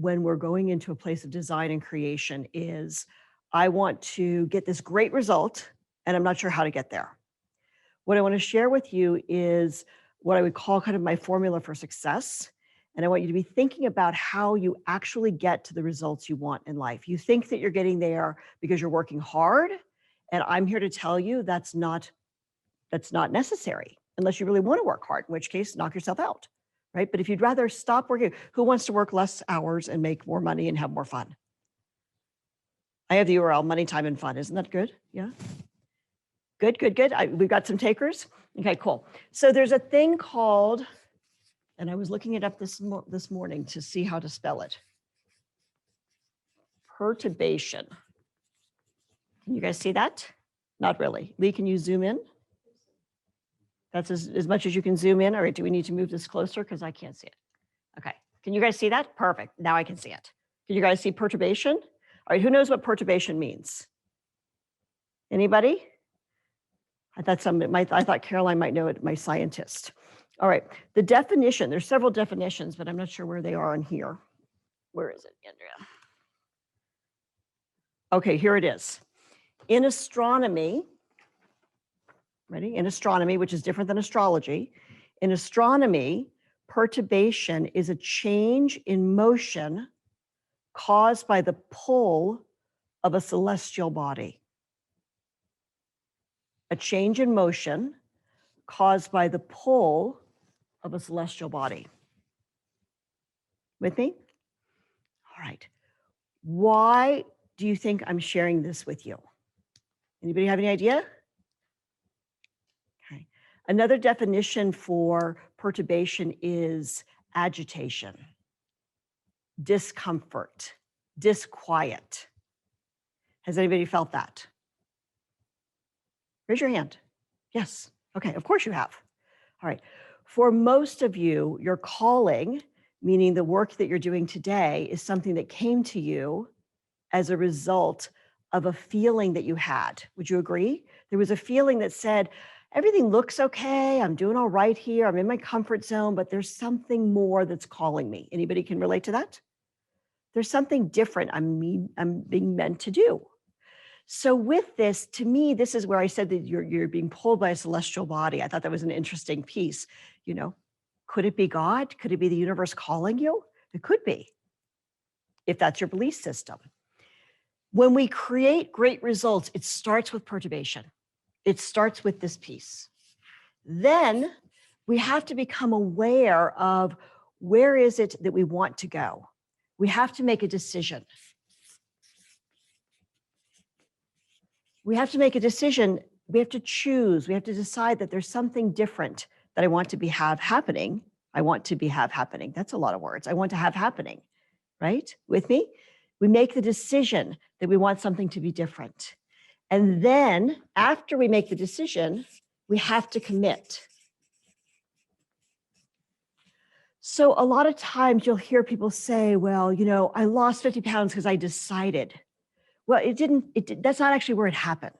when we're going into a place of design and creation is, I want to get this great result, and I'm not sure how to get there. What I want to share with you is what I would call kind of my formula for success. And I want you to be thinking about how you actually get to the results you want in life. You think that you're getting there because you're working hard, and I'm here to tell you that's not necessary unless you really want to work hard, in which case knock yourself out, right? But if you'd rather stop working, who wants to work less hours and make more money and have more fun? I have the URL, Money, Time, and Fun. Isn't that good? Yeah. Good, good, good. We've got some takers. Okay, cool. So there's a thing called, and I was looking it up this morning to see how to spell it. Perturbation. Can you guys see that? Not really. Lee, can you zoom in? That's as much as you can zoom in. All right, do we need to move this closer? Because I can't see it. Okay, can you guys see that? Perfect, now I can see it. Can you guys see perturbation? All right, who knows what perturbation means? Anybody? I thought Caroline might know it, my scientist. All right, the definition, there's several definitions, but I'm not sure where they are in here. Where is it, Andrea? Okay, here it is. In astronomy, ready? In astronomy, which is different than astrology. In astronomy, perturbation is a change in motion caused by the pull of a celestial body. A change in motion caused by the pull of a celestial body. With me? All right. Why do you think I'm sharing this with you? Anybody have any idea? Okay. Another definition for perturbation is agitation, discomfort, disquiet. Has anybody felt that? Raise your hand. Yes. Okay, of course you have. All right. For most of you, your calling, meaning the work that you're doing today, is something that came to you as a result of a feeling that you had. Would you agree? There was a feeling that said, everything looks okay, I'm doing all right here, I'm in my comfort zone, but there's something more that's calling me. Anybody can relate to that? There's something different I'm being meant to do. So with this, to me, this is where I said that you're being pulled by a celestial body. I thought that was an interesting piece. You know, could it be God? Could it be the universe calling you? It could be, if that's your belief system. When we create great results, it starts with perturbation. It starts with this piece. Then we have to become aware of where is it that we want to go. We have to make a decision. We have to make a decision. We have to choose. We have to decide that there's something different that I want to have happening. I want to have happening. That's a lot of words. I want to have happening, right? With me? We make the decision that we want something to be different. And then after we make the decision, we have to commit. So a lot of times you'll hear people say, well, you know, I lost 50 pounds because I decided. Well, that's not actually where it happened.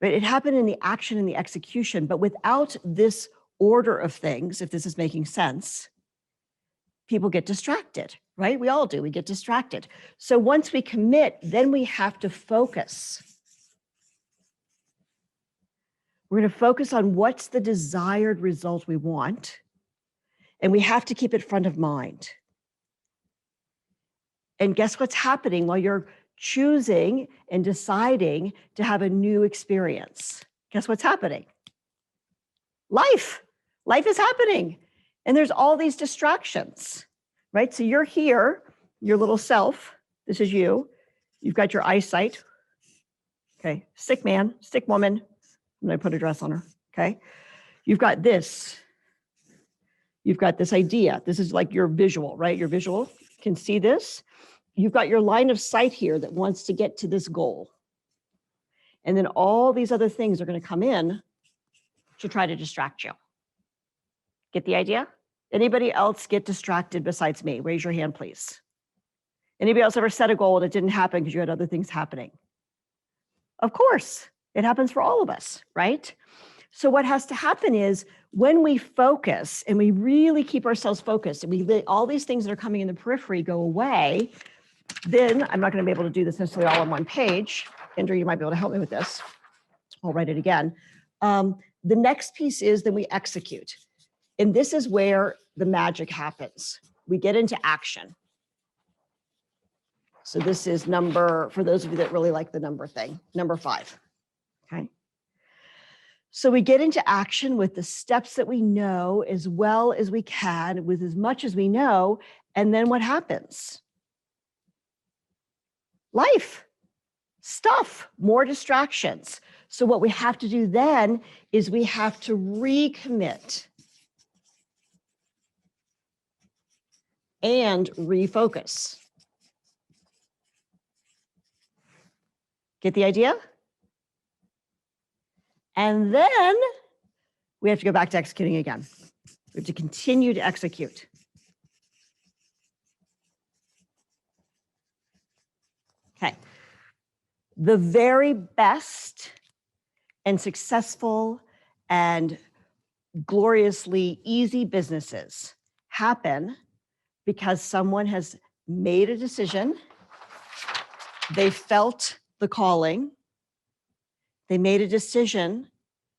Right? It happened in the action and the execution, but without this order of things, if this is making sense, people get distracted, right? We all do, we get distracted. So once we commit, then we have to focus. We're going to focus on what's the desired result we want, and we have to keep it front of mind. And guess what's happening while you're choosing and deciding to have a new experience? Guess what's happening? Life. Life is happening. And there's all these distractions, right? So you're here, your little self. This is you. You've got your eyesight. Okay. Sick man, sick woman. I'm going to put a dress on her. Okay. You've got this. You've got this idea. This is like your visual, right? Your visual can see this. You've got your line of sight here that wants to get to this goal. And then all these other things are going to come in to try to distract you. Get the idea? Anybody else get distracted besides me? Raise your hand, please. Anybody else ever set a goal and it didn't happen because you had other things happening? Of course, it happens for all of us, right? So what has to happen is when we focus and we really keep ourselves focused and we let all these things that are coming in the periphery go away, then I'm not going to be able to do this necessarily all on one page. Andrew, you might be able to help me with this. I'll write it again. The next piece is then we execute. And this is where the magic happens. We get into action. So this is number, for those of you that really like the number thing, number 5. Okay. So we get into action with the steps that we know as well as we can, with as much as we know. And then what happens? Life, stuff, more distractions. So what we have to do then is we have to recommit and refocus. Get the idea? And then we have to go back to executing again. We have to continue to execute. Okay. The very best and successful and gloriously easy businesses happen because someone has made a decision, they felt the calling, they made a decision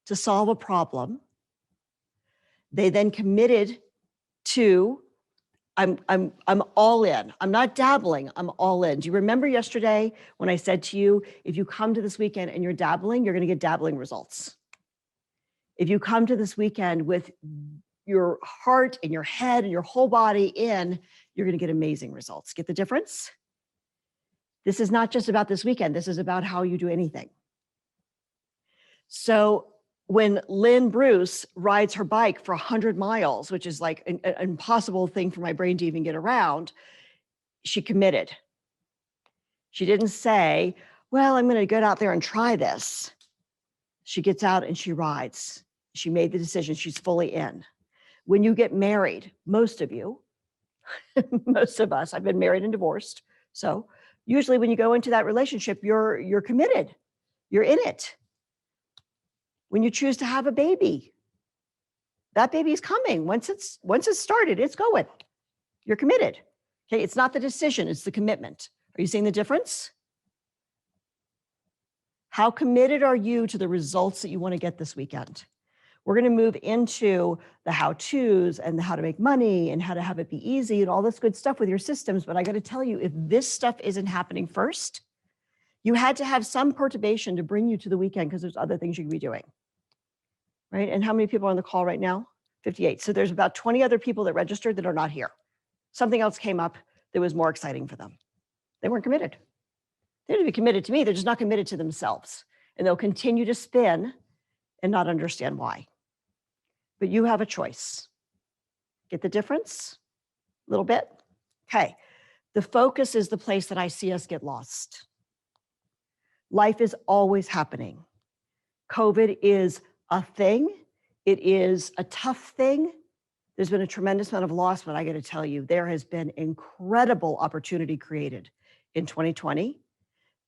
to solve a problem, they then committed to, I'm all in. I'm not dabbling, I'm all in. Do you remember yesterday when I said to you, if you come to this weekend and you're dabbling, you're going to get dabbling results. If you come to this weekend with your heart and your head and your whole body in, you're going to get amazing results. Get the difference? This is not just about this weekend. This is about how you do anything. So when Lynn Bruce rides her bike for 100 miles, which is like an impossible thing for my brain to even get around, she committed. She didn't say, well, I'm going to get out there and try this. She gets out and she rides. She made the decision. She's fully in. When you get married, most of you, most of us, I've been married and divorced. So usually when you go into that relationship, you're committed. You're in it. When you choose to have a baby, that baby is coming. Once it's started, it's going. You're committed. Okay, it's not the decision, it's the commitment. Are you seeing the difference? How committed are you to the results that you want to get this weekend? We're going to move into the how-tos and the how to make money and how to have it be easy and all this good stuff with your systems. But I got to tell you, if this stuff isn't happening first, you had to have some perturbation to bring you to the weekend because there's other things you could be doing. Right? And how many people are on the call right now? 58. So there's about 20 other people that registered that are not here. Something else came up that was more exciting for them. They weren't committed. They're to be committed to me. They're just not committed to themselves. And they'll continue to spin and not understand why. But you have a choice. Get the difference? A little bit? Okay. The focus is the place that I see us get lost. Life is always happening. COVID is a thing. It is a tough thing. There's been a tremendous amount of loss, but I got to tell you, there has been incredible opportunity created in 2020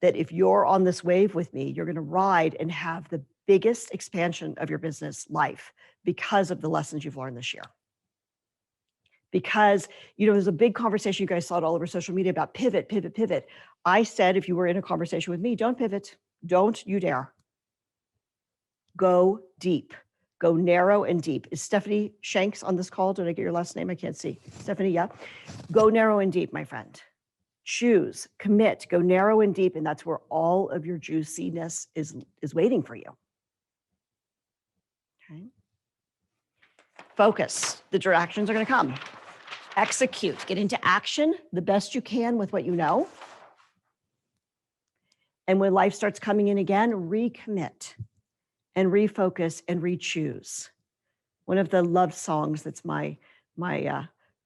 that if you're on this wave with me, you're going to ride and have the biggest expansion of your business life because of the lessons you've learned this year. Because, there's a big conversation, you guys saw it all over social media about pivot, pivot, pivot. I said, if you were in a conversation with me, don't pivot. Don't you dare. Go deep. Go narrow and deep. Is Stephanie Shanks on this call? Did I get your last name? I can't see. Stephanie, yeah. Go narrow and deep, my friend. Choose, commit, go narrow and deep, and that's where all of your juiciness is waiting for you. Okay. Focus. The directions are going to come. Execute. Get into action the best you can with what you know. And when life starts coming in again, recommit and refocus and re-choose. One of the love songs that's my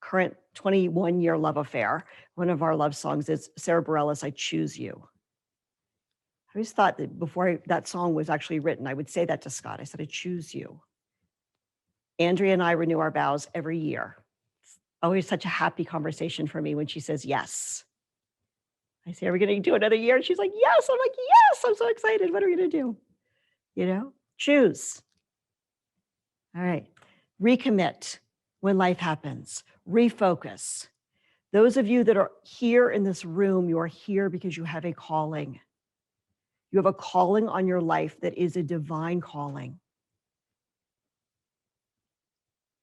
current 21-year love affair, one of our love songs is Sarah Bareilles, I Choose You. I always thought that before that song was actually written, I would say that to Scott. I said, I choose you. Andrea and I renew our vows every year. It's always such a happy conversation for me when she says yes. I say, are we going to do another year? And she's like, yes. I'm like, yes, I'm so excited. What are we going to do? Choose. All right. Recommit when life happens. Refocus. Those of you that are here in this room, you are here because you have a calling. You have a calling on your life that is a divine calling.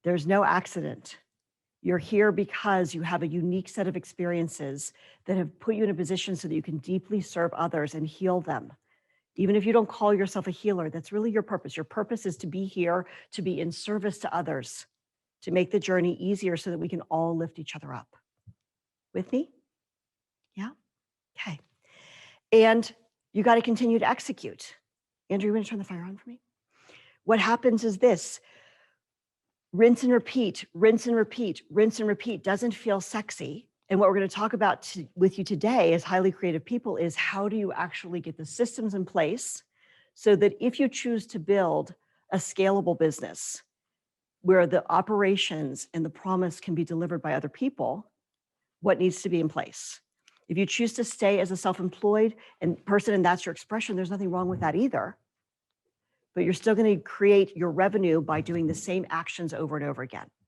There's no accident. You're here because you have a unique set of experiences that have put you in a position so that you can deeply serve others and heal them. Even if you don't call yourself a healer, that's really your purpose. Your purpose is to be here, to be in service to others, to make the journey easier so that we can all lift each other up. With me? Yeah? Okay. And you got to continue to execute. Andrew, you want to turn the fire on for me? What happens is this: rinse and repeat, rinse and repeat, rinse and repeat. Doesn't feel sexy. And what we're going to talk about with you today as highly creative people is how do you actually get the systems in place so that if you choose to build a scalable business where the operations and the promise can be delivered by other people, what needs to be in place? If you choose to stay as a self-employed person and that's your expression, there's nothing wrong with that either. But you're still going to create your revenue by doing the same actions over and over again.